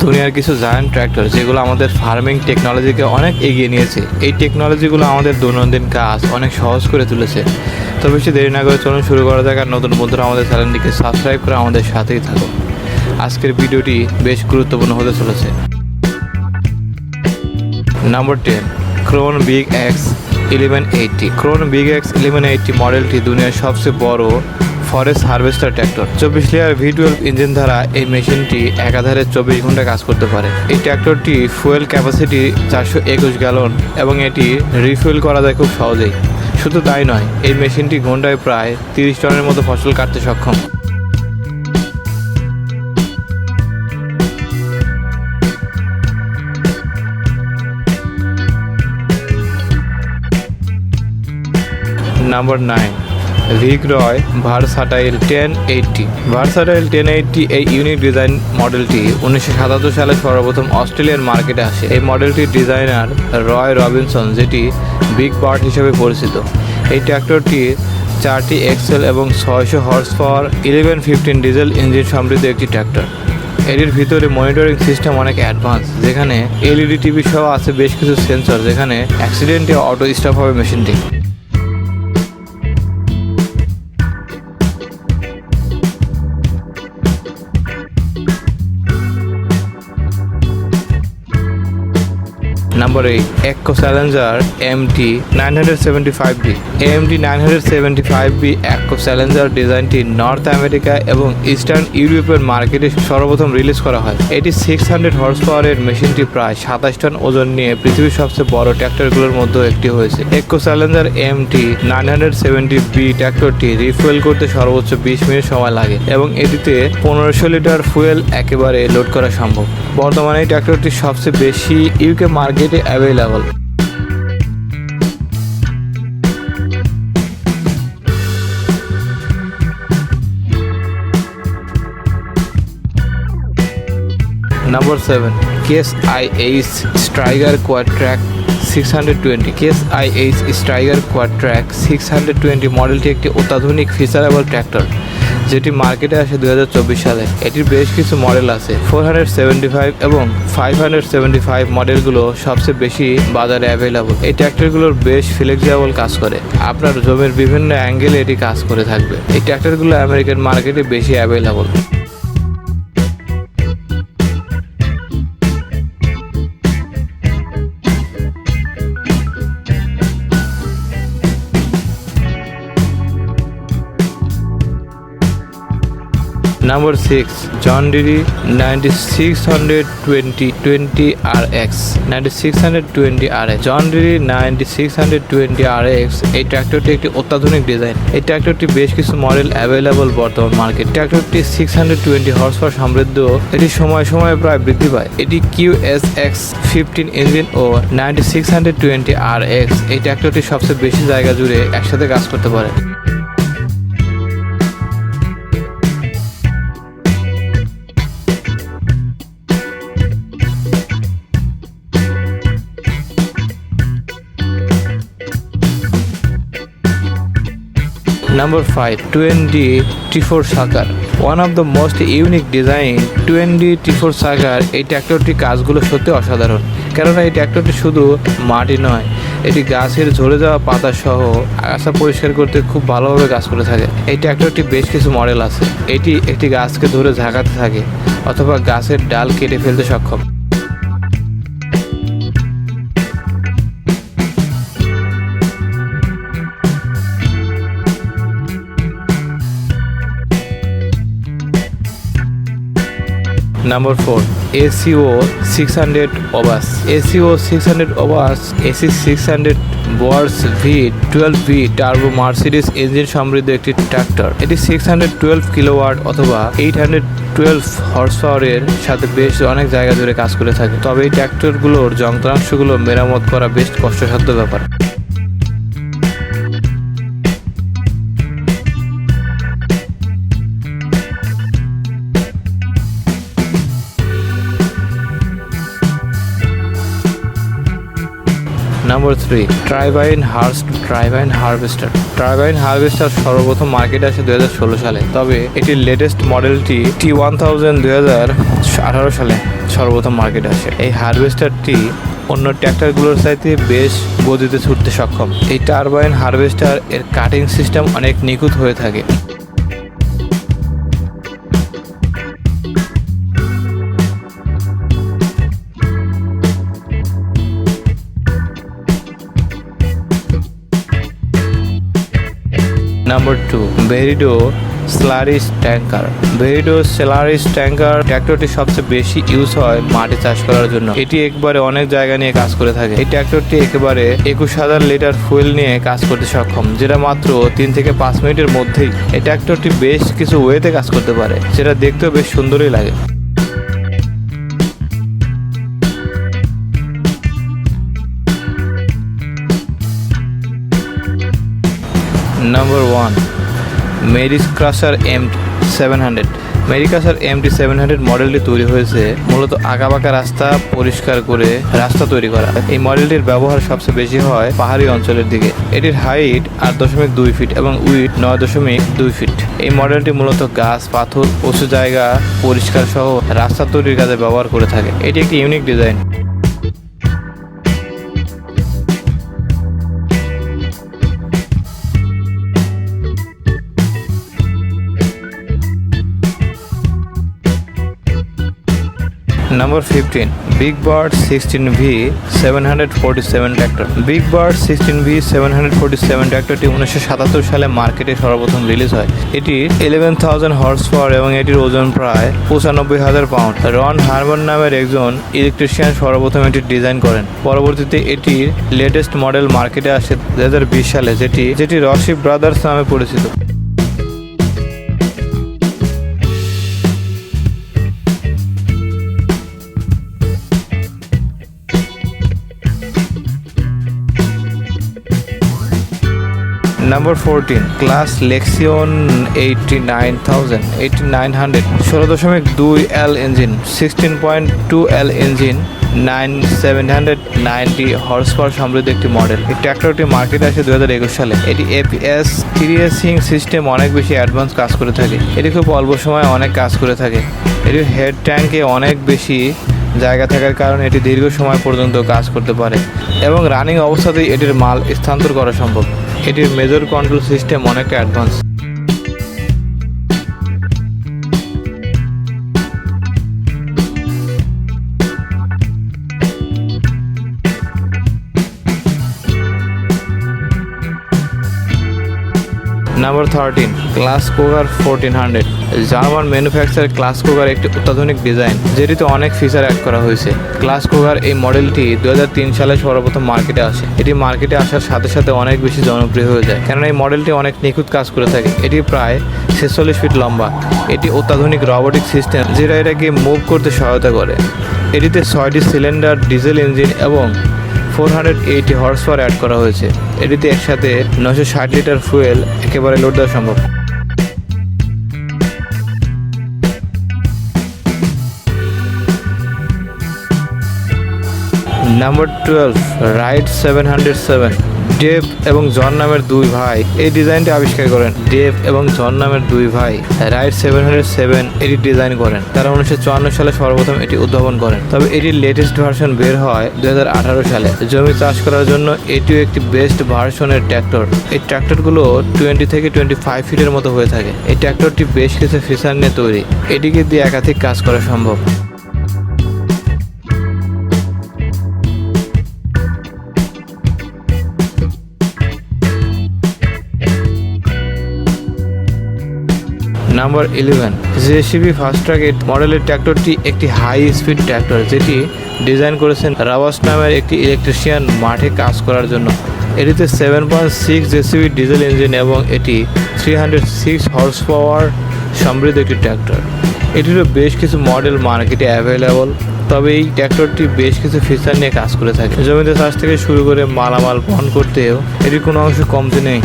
দুনিয়ার কিছু giant tractor যেগুলো আমাদের ফার্মিং টেকনোলজিকে অনেক এগিয়ে নিয়েছে। এই টেকনোলজিগুলো আমাদের দৈনন্দিন কাজ অনেক সহজ করে তুলেছে। তো বেশি দেরি না করে চলুন শুরু করা যাক। আর নতুন বন্ধুরা আমাদের চ্যানেলটিকে সাবস্ক্রাইব করে আমাদের সাথেই থাকুন। আজকের ভিডিওটি বেশ গুরুত্বপূর্ণ হতে চলেছে। Number 10, Crohn big x 1180। Crohn big x 1180 মডেলটি দুনিয়ার সবচেয়ে বড় forest harvester tractor. 24 layer V12 engine দ্বারা এই মেশিনটি একাধারে 24 ঘন্টা কাজ করতে পারে। এই ট্র্যাক্টরটি ফুয়েল ক্যাপাসিটি 421 গ্যালন এবং এটি রিফুয়েল করা যায় খুব সহজেই। শুধু তাই নয়, এই মেশিনটি ঘন্টায় প্রায় 30 টনের মতো ফসল কাটতে সক্ষম। Number 9, ভিগরয় versatile 1080। ভার্সাটাইল 1080 এই ইউনিক ডিজাইন মডেলটি 1977 সালে সর্বপ্রথম অস্ট্রেলিয়ান মার্কেটে আসে। এই মডেলটির ডিজাইনার রয় রবিনসন, যেটি বিগ বার্ড হিসেবে পরিচিত। এই ট্র্যাক্টরটি 4টি এক্সেল এবং 600 হর্স পাওয়ার 1115 ডিজেল ইঞ্জিন সমৃদ্ধ একটি ট্র্যাক্টর। এটির ভিতরে মনিটরিং সিস্টেম অনেক অ্যাডভান্স, যেখানে LED টিভি সহ আছে বেশ কিছু সেন্সর, যেখানে অ্যাক্সিডেন্টে অটো স্টপ হবে মেশিনটি। নাম্বার 8, একো Challenger MT 975B। MT 975B একো চ্যালেঞ্জার ডিজাইনটি নর্থ আমেরিকা এবং ইস্টার্ন ইউরোপের মার্কেটে সর্বপ্রথম রিলিজ করা হয়। এটি 600 হর্স পাওয়ারের মেশিনটি প্রায় 27 টন ওজন নিয়ে পৃথিবীর সবচেয়ে বড় ট্র্যাক্টরগুলোর মধ্যে একটি হয়েছে। একো চ্যালেঞ্জার MT 970B ট্র্যাক্টরটি রিফুয়েল করতে সর্বোচ্চ 20 মিনিট সময় লাগে এবং এটিতে 1500 লিটার ফুয়েল একেবারে লোড করা সম্ভব। বর্তমানে এই ট্র্যাক্টরটি সবচেয়ে বেশি ইউকে মার্কেটে available. Number 7, case IH স্ট্রাইগার কোয়াডট্র্যাক 620। Case IH স্ট্রাইগার কোয়াডট্র্যাক 620 মডেলটি একটি অত্যাধুনিক ফিচারেবল ট্র্যাক্টর, যেটি মার্কেটে আসে 2024 সালে। এটির বেশ কিছু মডেল আছে। 475 এবং 575 মডেলগুলো সবচেয়ে বেশি বাজারে অ্যাভেলেবল। এই ট্র্যাক্টরগুলোর বেশ ফ্লেক্সিবল কাজ করে, আপনার জমির বিভিন্ন অ্যাঙ্গেলে এটি কাজ করে থাকবে। এই ট্র্যাক্টরগুলো আমেরিকান মার্কেটে বেশি অ্যাভেলেবল। নাম্বার 6, জন ডিরি 9620 RX 9620 RX। জন ডিরি 9620 RX এই ট্র্যাক্টরটি একটি অত্যাধুনিক ডিজাইন। এই ট্র্যাক্টরটি বেশ কিছু মডেল অ্যাভেলেবল বর্তমান মার্কেট। ট্র্যাক্টরটি 620 হর্স পাওয়ার সমৃদ্ধ। এটি সময় সময়ে প্রায় বৃদ্ধি পায়। এটি QSX 15 ইঞ্জিন ও 9620 RX এই ট্র্যাক্টরটি সবচেয়ে বেশি জায়গা জুড়ে একসাথে কাজ করতে পারে। Number 5, 2ND T4 Sagar। One of the most unique design 2ND T4 Sagar এই ট্র্যাক্টরটির কাজগুলো সত্যি অসাধারণ। কেননা এই ট্র্যাক্টরটি শুধু মাটি নয়, এটি গাছের ঝরে যাওয়া পাতা সহ আগাছা পরিষ্কার করতে খুব ভালোভাবে কাজ করে থাকে। এই ট্র্যাক্টরটি বেশ কিছু মডেল আছে। এটি একটি গাছকে ধরে ঝাঁকাতে থাকে অথবা গাছের ডাল কেটে ফেলতে সক্ষম। Number 4, ACO 600 OBAS। ACO 600 OBAS AC 600 বর্স V12V turbo Mercedes engine সমৃদ্ধ একটি ট্র্যাক্টর। এটি 612 কিলোওয়াট অথবা 812 হর্স পাওয়ারের সাথে বেশ অনেক জায়গা জুড়ে কাজ করে থাকে। তবে এই ট্র্যাক্টরগুলোর যন্ত্রাংশগুলো মেরামত করা বেশ কষ্টসাধ্য ব্যাপার। Number 3, Tribine harvester. Tribine harvester সর্বপ্রথম মার্কেটে আসে 2016 সালে, তবে এটির লেটেস্ট মডেলটি T1000 2018 সালে। সর্বপ্রথম মার্কেটে আসে। এই হারভেস্টারটি অন্য ট্র্যাক্টরগুলোর চাইতে বেশ গতিতে ছুটতে সক্ষম। এই টারবাইন হারভেস্টার এর কাটিং সিস্টেম অনেক নিখুঁত হয়ে থাকে। নাম্বার 2, ভেরিডো স্লারিস ট্যাঙ্কার। ভেরিডো স্লারিস ট্যাঙ্কার ট্র্যাক্টরটি সবচেয়ে বেশি ইউজ হয় মাটি চাষ করার জন্য। এটি একবারে অনেক জায়গা নিয়ে কাজ করে থাকে। এই ট্র্যাক্টরটি একেবারে 21,000 লিটার ফুয়েল নিয়ে কাজ করতে সক্ষম, যেটা মাত্র 3 থেকে 5 মিনিটের মধ্যেই। এই ট্র্যাক্টরটি বেশ কিছু ওয়েতে কাজ করতে পারে, যেটা দেখতেও বেশ সুন্দরই লাগে। Number 1, Mary's crusher MT700। Mary crusher MT700 মডেলটি তৈরি হয়েছে মূলত আঁকাবাঁকা রাস্তা পরিষ্কার করে রাস্তা তৈরি করা। এই মডেলটির ব্যবহার সবচেয়ে বেশি হয় পাহাড়ি অঞ্চলের দিকে। এটির হাইট 8.2 ফিট এবং উইথ 9.2 ফিট। এই মডেলটি মূলত গাছ, পাথর, উঁচু জায়গা পরিষ্কার সহ রাস্তা তৈরির কাজে ব্যবহার করে থাকে। এটি একটি unique design. Number 15, Big Bird 16V 747 tractor. Big bird 16V 747 ট্র্যাক্টরটি 1977 সালে মার্কেটে সর্বপ্রথম রিলিজ হয়। এটি 11,000 হর্স পাওয়ার এবং এটির ওজন প্রায় 95,000 পাউন্ড। রন হারমন নামের একজন ইলেকট্রিশিয়ান সর্বপ্রথম এটি ডিজাইন করেন। পরবর্তীতে এটির লেটেস্ট মডেল মার্কেটে আসে 2020 সালে, যেটি রশি ব্রাদার্স নামে পরিচিত। Number 14, Claas Lexion 8900 16.2 L engine, 16.2 L engine, 790 horsepower সমৃদ্ধ একটি মডেল। এই ট্র্যাক্টরটি মার্কেটে আসে 2021 সালে। এটি APS থ্রিএসিং সিস্টেম অনেক বেশি অ্যাডভান্স কাজ করে থাকে। এটি খুব অল্প সময়ে অনেক কাজ করে থাকে। এটির হেড ট্যাঙ্কে অনেক বেশি জায়গা থাকার কারণে এটি দীর্ঘ সময় পর্যন্ত কাজ করতে পারে এবং রানিং অবস্থাতেই এটির মাল স্থানান্তর করা সম্ভব। এটির মেজর কন্ট্রোল সিস্টেম অনেকটা advance. Number 13, Claas Cougar 1400। German manufacture Claas Cougar একটি অত্যাধুনিক ডিজাইন, যেটিতে অনেক ফিচার অ্যাড করা হয়েছে। ক্লাস কোগার এই মডেলটি 2003 সালে সর্বপ্রথম মার্কেটে আসে। এটি মার্কেটে আসার সাথে সাথে অনেক বেশি জনপ্রিয় হয়ে যায়, কেননা এই মডেলটি অনেক নিখুঁত কাজ করে থাকে। এটি প্রায় 46 ফিট লম্বা। এটি অত্যাধুনিক রোবোটিক সিস্টেম, যেটা এটাকে মুভ করতে সহায়তা করে। এটিতে 6টি সিলিন্ডার ডিজেল ইঞ্জিন এবং 480 হর্স পাওয়ার অ্যাড করা হয়েছে। এটিতে একসাথে 960 লিটার ফুয়েল একেবারে লোড দেওয়া সম্ভব। Number 12, ride 707। ডেভ এবং জন নামের দুই ভাই এই ডিজাইনটি আবিষ্কার করেন। ডেভ এবং জন নামের দুই ভাই রাইড 707 এটি ডিজাইন করেন। তারা 1954 সালে সর্বপ্রথম এটি উদ্ভাবন করেন, তবে এটির লেটেস্ট ভার্সন বের হয় 2018 সালে। জমি চাষ করার জন্য এটিও একটি বেস্ট ভার্সনের ট্র্যাক্টর। এই ট্র্যাক্টরগুলো 20 থেকে 25 ফিটের মতো হয়ে থাকে। এই ট্র্যাক্টরটি বেশ কিছু ফিচার নিয়ে তৈরি। এটিকে দিয়ে একাধিক কাজ করা সম্ভব। নাম্বার 11, JCB ফাস্ট ট্র্যাক মডেলের ট্র্যাক্টরটি একটি হাই স্পিড ট্র্যাক্টর, যেটি ডিজাইন করেছেন রাবাস নামের একটি ইলেকট্রিশিয়ান মাঠে কাজ করার জন্য। এটিতে 7.6 JCB ডিজেল ইঞ্জিন এবং এটি 306 হর্স পাওয়ার সমৃদ্ধ একটি ট্র্যাক্টর। এটিরও বেশ কিছু মডেল মার্কেটে অ্যাভেলেবল, তবে এই ট্র্যাক্টরটি বেশ কিছু ফিচার নিয়ে কাজ করে থাকে। জমিতে চাষ থেকে শুরু করে মালামাল বহন করতেও এটির কোনো অংশ কমতি নেই।